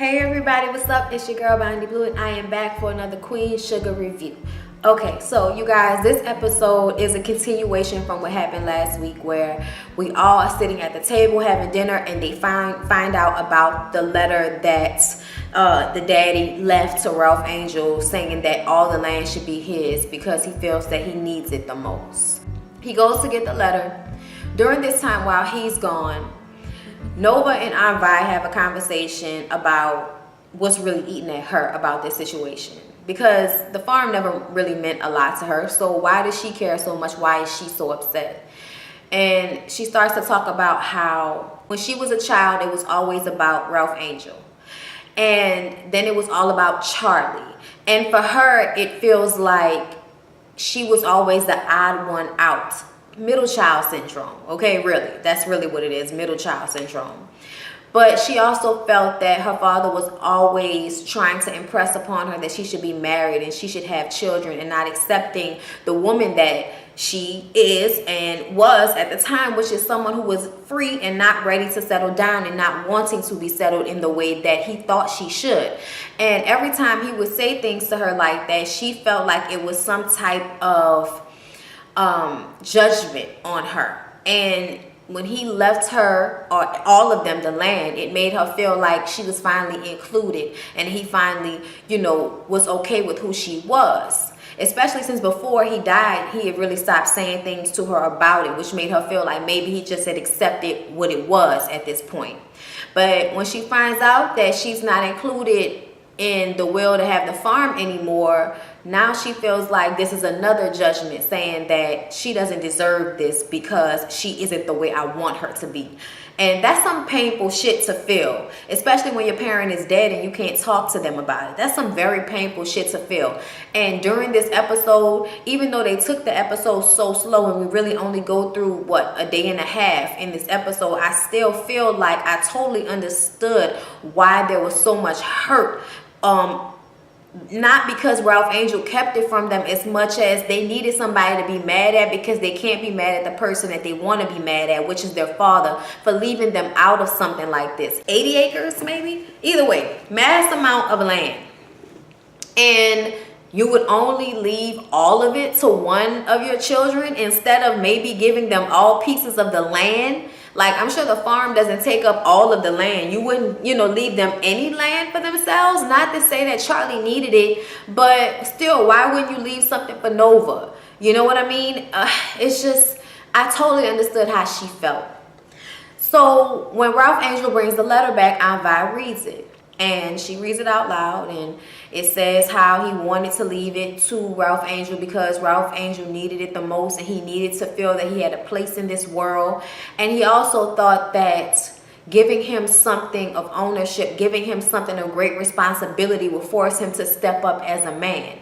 Hey everybody, what's up? It's your girl Bondy Blue and I am back for another Queen Sugar review. Okay, so you guys, this episode is a continuation from what happened last week where we all are sitting at the table having dinner and they find out about the letter that the daddy left to Ralph Angel saying that all the land should be his because he feels that he needs it the most. He goes to get the letter. During this time while he's gone, Nova and Anvi have a conversation about what's really eating at her about this situation. Because the farm never really meant a lot to her. So why does she care so much? Why is she so upset? And she starts to talk about how when she was a child, it was always about Ralph Angel. And then it was all about Charlie. And for her, it feels like she was always the odd one out. Middle child syndrome. Okay, really, that's really what it is, middle child syndrome. But she also felt that her father was always trying to impress upon her that she should be married and she should have children, and not accepting the woman that she is and was at the time, which is someone who was free and not ready to settle down and not wanting to be settled in the way that he thought she should. And every time he would say things to her like that, she felt like it was some type of judgment on her. And when he left her, or all of them, the land, it made her feel like she was finally included and he finally, was okay with who she was. Especially since before he died, he had really stopped saying things to her about it, which made her feel like maybe he just had accepted what it was at this point. But when she finds out that she's not included in the will to have the farm anymore, now she feels like this is another judgment saying that she doesn't deserve this because she isn't the way I want her to be. And that's some painful shit to feel, especially when your parent is dead and you can't talk to them about it. That's some very painful shit to feel. And during this episode, even though they took the episode so slow and we really only go through a day and a half in this episode, I still feel like I totally understood why there was so much hurt. Not because Ralph Angel kept it from them as much as they needed somebody to be mad at, because they can't be mad at the person that they want to be mad at, which is their father, for leaving them out of something like this. 80 acres maybe? Either way, mass amount of land. And you would only leave all of it to one of your children instead of maybe giving them all pieces of the land. Like, I'm sure the farm doesn't take up all of the land. You wouldn't, leave them any land for themselves. Not to say that Charlie needed it, but still, why wouldn't you leave something for Nova? You know what I mean? It's just, I totally understood how she felt. So when Ralph Angel brings the letter back, Anvi reads it. And she reads it out loud, and it says how he wanted to leave it to Ralph Angel because Ralph Angel needed it the most, and he needed to feel that he had a place in this world. And he also thought that giving him something of ownership, giving him something of great responsibility will force him to step up as a man.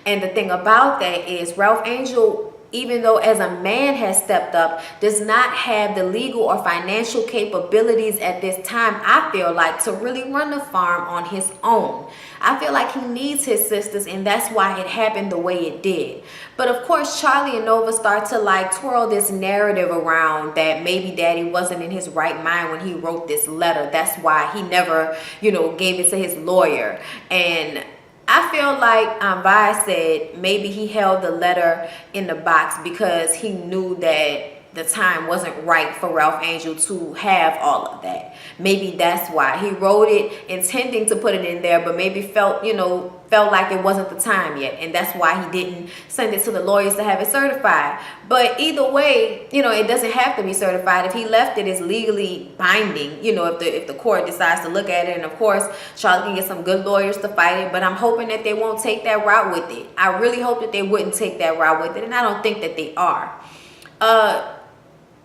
And the thing about that is Ralph Angel, even though as a man has stepped up, does not have the legal or financial capabilities at this time, I feel like, to really run the farm on his own. I feel like he needs his sisters, and that's why it happened the way it did. But of course, Charlie and Nova start to twirl this narrative around that maybe Daddy wasn't in his right mind when he wrote this letter. That's why he never, gave it to his lawyer. And I feel like Anvi said maybe he held the letter in the box because he knew that the time wasn't right for Ralph Angel to have all of that. Maybe that's why he wrote it intending to put it in there, but maybe felt like it wasn't the time yet, and that's why he didn't send it to the lawyers to have it certified. But either way, it doesn't have to be certified. If he left it, it's legally binding, if the court decides to look at it. And of course, Charlie can get some good lawyers to fight it, but I'm hoping that they won't take that route with it. I really hope that they wouldn't take that route with it, and I don't think that they are.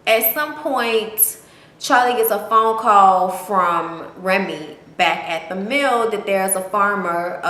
At some point, Charlie gets a phone call from Remy back at the mill that there's a farmer,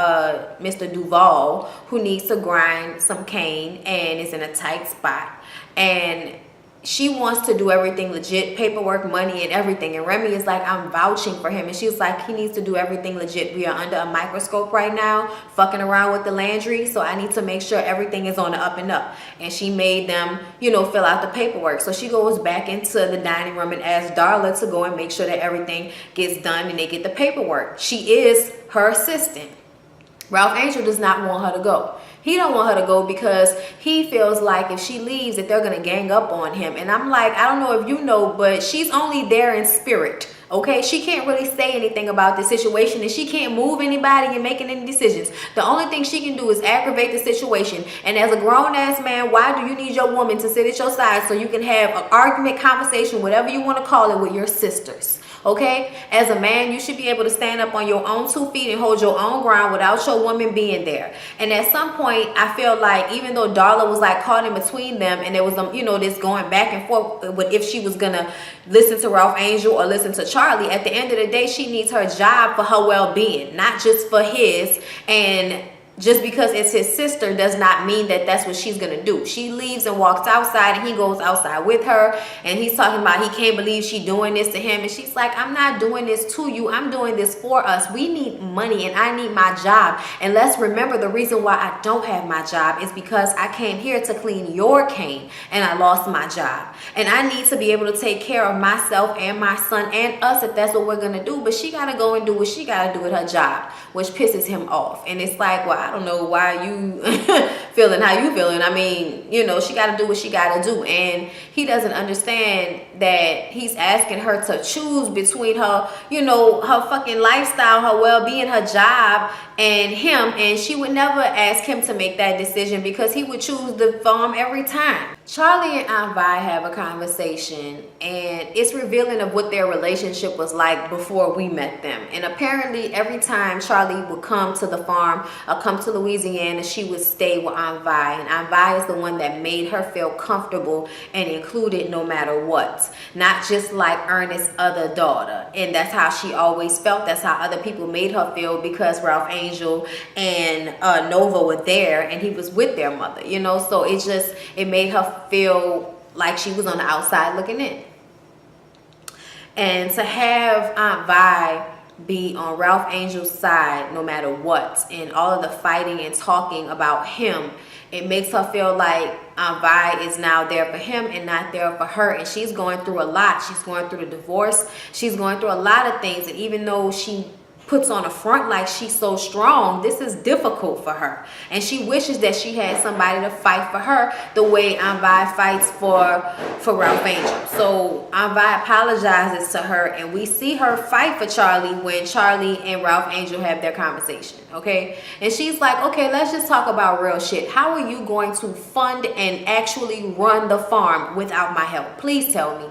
Mr. Duval, who needs to grind some cane and is in a tight spot. And she wants to do everything legit, paperwork, money, and everything. And Remy is like, I'm vouching for him. And she's like, he needs to do everything legit. We are under a microscope right now, fucking around with the Landry. So I need to make sure everything is on the up and up. And she made them, you know, fill out the paperwork. So she goes back into the dining room and asks Darla to go and make sure that everything gets done and they get the paperwork. She is her assistant. Ralph Angel does not want her to go. He don't want her to go because he feels like if she leaves that they're going to gang up on him. And I'm like, I don't know if you know, but she's only there in spirit. Okay, she can't really say anything about the situation, and she can't move anybody and making any decisions. The only thing she can do is aggravate the situation. And as a grown-ass man, why do you need your woman to sit at your side so you can have an argument, conversation, whatever you want to call it, with your sisters? Okay, as a man, you should be able to stand up on your own 2 feet and hold your own ground without your woman being there. And at some point, I feel like even though Darla was like caught in between them, and there was you know, this going back and forth with if she was gonna listen to Ralph Angel or listen to Charlie, at the end of the day, she needs her job for her well-being, not just for his. And just because it's his sister does not mean that that's what she's gonna do. She leaves and walks outside, and he goes outside with her, and he's talking about he can't believe she doing this to him. And she's like, I'm not doing this to you, I'm doing this for us. We need money and I need my job. And let's remember, the reason why I don't have my job is because I came here to clean your cane and I lost my job. And I need to be able to take care of myself and my son and us if that's what we're gonna do. But she gotta go and do what she gotta do with her job, which pisses him off. And it's like, well, I don't know why you feeling how you feeling. I mean, you know, she got to do what she got to do. And he doesn't understand that he's asking her to choose between her, you know, her fucking lifestyle, her well-being, her job, and him. And she would never ask him to make that decision because he would choose the farm every time. Charlie and Aunt Vi have a conversation, and it's revealing of what their relationship was like before we met them. And apparently every time Charlie would come to the farm or come to Louisiana, she would stay with Aunt Vi. And Aunt Vi is the one that made her feel comfortable and included no matter what. Not just like Ernest's other daughter. And that's how she always felt. That's how other people made her feel, because Ralph Angel and Nova were there and he was with their mother, you know. So it made her feel like she was on the outside looking in. And to have Aunt Vi be on Ralph Angel's side no matter what, and all of the fighting and talking about him, it makes her feel like Aunt Vi is now there for him and not there for her. And she's going through a lot. She's going through the divorce. She's going through a lot of things. And even though she puts on a front like she's so strong, this is difficult for her. And she wishes that she had somebody to fight for her the way Aunt Vi fights for Ralph Angel. So Aunt Vi apologizes to her, and we see her fight for Charlie when Charlie and Ralph Angel have their conversation, okay? And she's like, okay, let's just talk about real shit. How are you going to fund and actually run the farm without my help? Please tell me.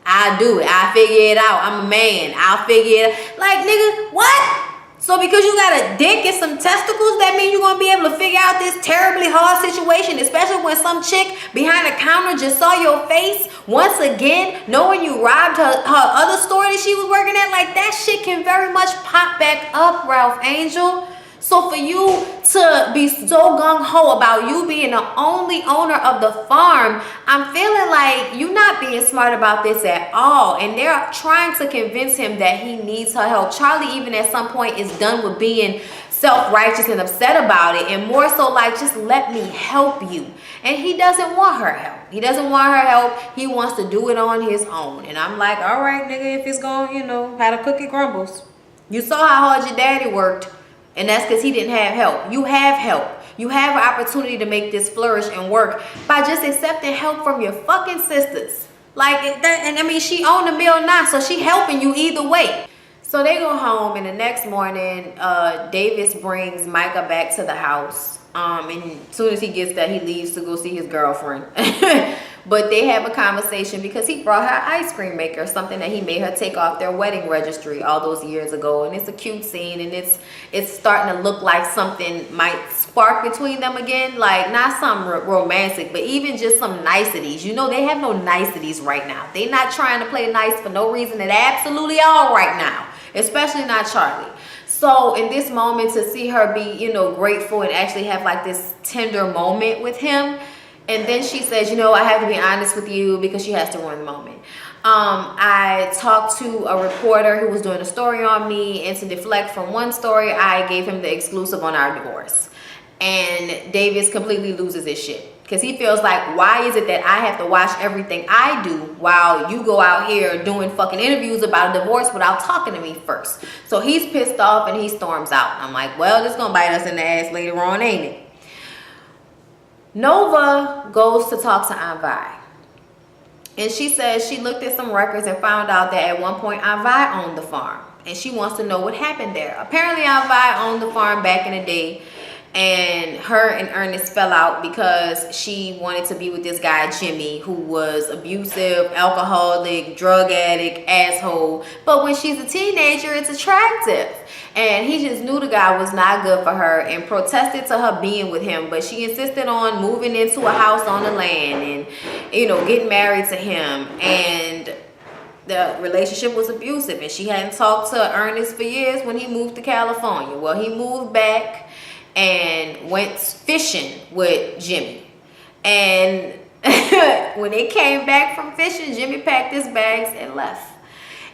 I'll do it. I'll figure it out. I'm a man. I'll figure it out. Like, nigga, what? So because you got a dick and some testicles, that means you're going to be able to figure out this terribly hard situation, especially when some chick behind the counter just saw your face once again, knowing you robbed her other store that she was working at. Like, that shit can very much pop back up, Ralph Angel. So for you to be so gung-ho about you being the only owner of the farm, I'm feeling like you're not being smart about this at all. And they're trying to convince him that he needs her help. Charlie even at some point is done with being self-righteous and upset about it, and more so like, just let me help you. And he doesn't want her help. He doesn't want her help. He wants to do it on his own. And I'm like, all right, nigga, if it's going, you know, how the cookie crumbles. You saw how hard your daddy worked. And that's because he didn't have help. You have help. You have an opportunity to make this flourish and work by just accepting help from your fucking sisters. Like, and I mean, she owned the mill now, so she helping you either way. So they go home, and the next morning, Davis brings Micah back to the house. And as soon as he gets there, he leaves to go see his girlfriend. But they have a conversation because he brought her an ice cream maker, something that he made her take off their wedding registry all those years ago. And it's a cute scene, and it's starting to look like something might spark between them again. Like, not something romantic, but even just some niceties. You know, they have no niceties right now. They're not trying to play nice for no reason at absolutely all right now, especially not Charlie. So in this moment, to see her be, you know, grateful and actually have like this tender moment with him, And then she says, you know, I have to be honest with you, because she has to ruin the moment. I talked to a reporter who was doing a story on me, and to deflect from one story, I gave him the exclusive on our divorce. And Davis completely loses his shit, because he feels like, why is it that I have to watch everything I do while you go out here doing fucking interviews about a divorce without talking to me first? So he's pissed off and he storms out. I'm like, well, this gonna bite us in the ass later on, ain't it? Nova goes to talk to Aunt Vi. And she says she looked at some records and found out that at one point Aunt Vi owned the farm. And she wants to know what happened there. Apparently Aunt Vi owned the farm back in the day. And her and Ernest fell out because she wanted to be with this guy, Jimmy, who was abusive, alcoholic, drug addict, asshole. But when she's a teenager, it's attractive. And he just knew the guy was not good for her and protested to her being with him. But she insisted on moving into a house on the land and, you know, getting married to him. And the relationship was abusive. And she hadn't talked to Ernest for years when he moved to California. Well, he moved back and went fishing with Jimmy. And when they came back from fishing, Jimmy packed his bags and left.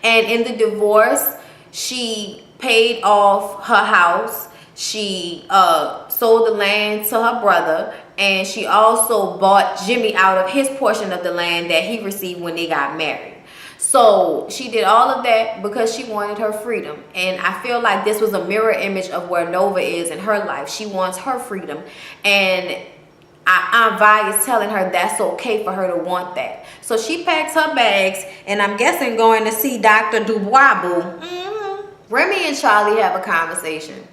And in the divorce, she paid off her house. She sold the land to her brother, and she also bought Jimmy out of his portion of the land that he received when they got married. So she did all of that because she wanted her freedom. And I feel like this was a mirror image of where Nova is in her life. She wants her freedom. And Aunt Vi is telling her that's okay for her to want that. So she packs her bags, and I'm guessing going to see Dr. Dubois. Remy and Charlie have a conversation.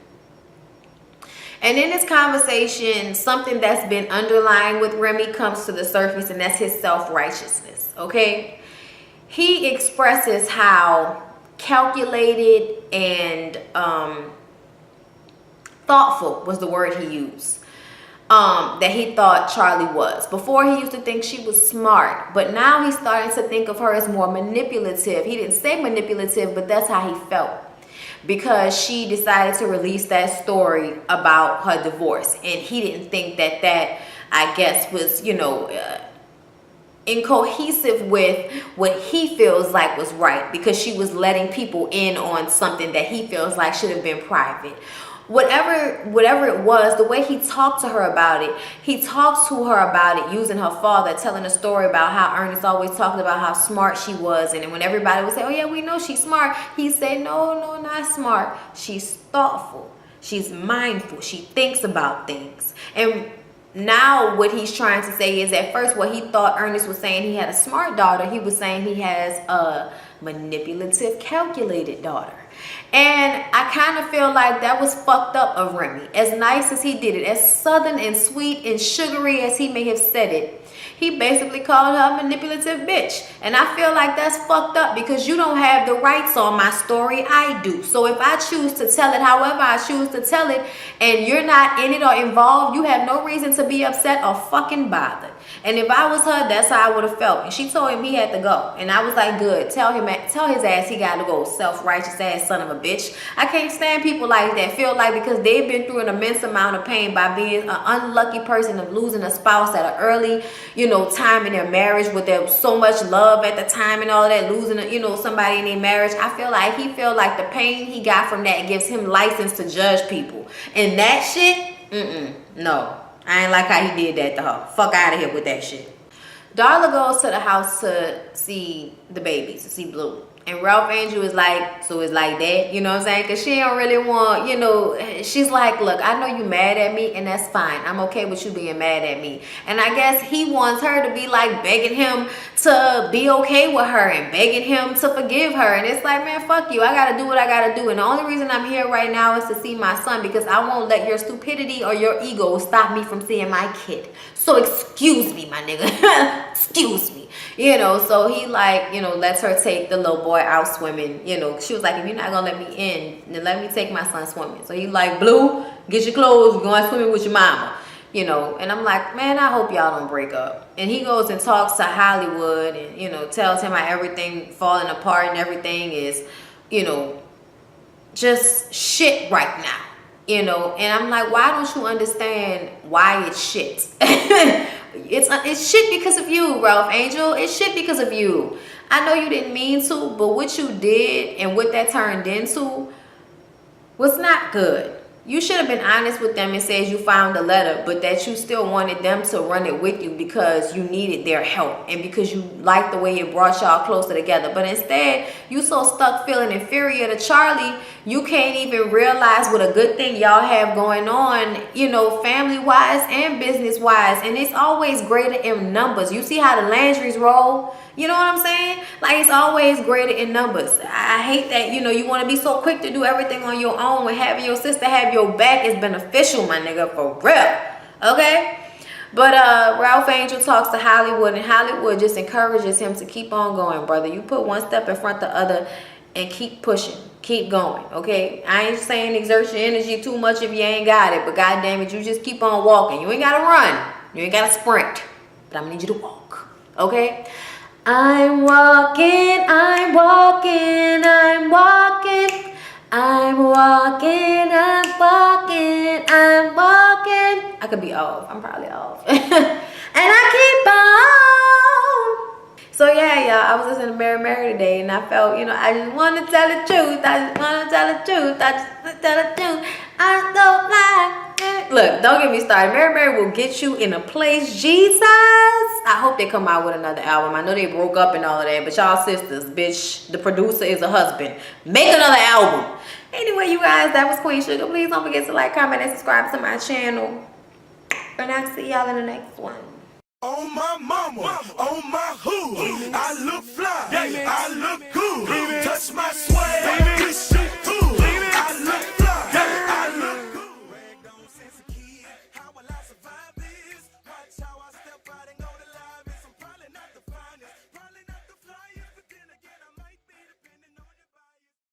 And in this conversation, something that's been underlying with Remy comes to the surface, and that's his self-righteousness, okay? He expresses how calculated and thoughtful was the word he used, that he thought Charlie was. Before, he used to think she was smart, but now he's starting to think of her as more manipulative. He didn't say manipulative, but that's how he felt, because she decided to release that story about her divorce. And he didn't think that I guess, was, you know, incohesive with what he feels like was right, because she was letting people in on something that he feels like should have been private. Whatever it was, the way he talked to her about it, he talked to her about it using her father, telling a story about how Ernest always talked about how smart she was. And then when everybody would say, oh yeah, we know she's smart, he said, no, not smart. She's thoughtful. She's mindful. She thinks about things. And now what he's trying to say is, at first what he thought Ernest was saying he had a smart daughter, he was saying he has a manipulative, calculated daughter. And I kind of feel like that was fucked up of Remy. As nice as he did it, as southern and sweet and sugary as he may have said it, he basically called her a manipulative bitch. And I feel like that's fucked up, because you don't have the rights on my story, I do. So if I choose to tell it however I choose to tell it, and you're not in it or involved, you have no reason to be upset or fucking bothered. And if I was her, that's how I would have felt. And she told him he had to go. And I was like, good. Tell his ass he got to go, self-righteous ass son of a bitch. I can't stand people like that. Feel like because they've been through an immense amount of pain by being an unlucky person of losing a spouse at an early, you know, time in their marriage, with there was so much love at the time and all that, losing, you know, somebody in their marriage. I feel like he feel like the pain he got from that gives him license to judge people. And that shit, no. I ain't like how he did that to her. Fuck out of here with that shit. Darla goes to the house to see the babies, to see Blue. And Ralph Angel is like, so it's like that, you know what I'm saying? Because she don't really want, you know, she's like, look, I know you mad at me, and that's fine. I'm okay with you being mad at me. And I guess he wants her to be like begging him to be okay with her and begging him to forgive her. And it's like, man, fuck you. I got to do what I got to do. And the only reason I'm here right now is to see my son, because I won't let your stupidity or your ego stop me from seeing my kid. So excuse me, my nigga. Excuse me. You know, so he like, you know, lets her take the little boy out swimming. You know, she was like, if you're not gonna let me in, then let me take my son swimming. So he like, Blue, get your clothes, we're going swimming with your mama. You know, and I'm like, man, I hope y'all don't break up. And he goes and talks to Hollywood and, you know, tells him how everything falling apart and everything is, you know, just shit right now. you know. And I'm like, why don't you understand why it's shit? It's shit because of you, Ralph Angel. It's shit because of you. I know you didn't mean to, but what you did and what that turned into was not good. You should have been honest with them and said you found the letter, but that you still wanted them to run it with you because you needed their help and because you liked the way it brought y'all closer together. But instead, you so stuck feeling inferior to Charlie, you can't even realize what a good thing y'all have going on, you know, family-wise and business-wise. And it's always greater in numbers. You see how the Landrys roll? You know what I'm saying? Like, it's always greater in numbers. I hate that, you know, you want to be so quick to do everything on your own when having your sister have your back is beneficial, my nigga, for real. Okay? But Ralph Angel talks to Hollywood, and Hollywood just encourages him to keep on going, brother. You put one step in front of the other and keep pushing. Keep going, okay? I ain't saying exert your energy too much if you ain't got it, but goddamn it, you just keep on walking. You ain't got to run. You ain't got to sprint. But I'm going to need you to walk, okay? I'm walking, I'm walking, I'm walking, I'm walking, I'm walking, I'm walking. I could be off. I'm probably off. And I keep on. So yeah, y'all, I was listening to Mary today, and I felt, you know, I just want to tell the truth. I just want to tell the truth. I just want to tell the truth. I don't lie. Look, don't get me started. Mary will get you in a place. Jesus. I hope they come out with another album. I know they broke up and all of that, but y'all sisters, bitch. The producer is a husband. Make another album. Anyway, you guys, that was Queen Sugar. Please don't forget to like, comment, and subscribe to my channel. And I'll see y'all in the next one. On my mama, on my who, I look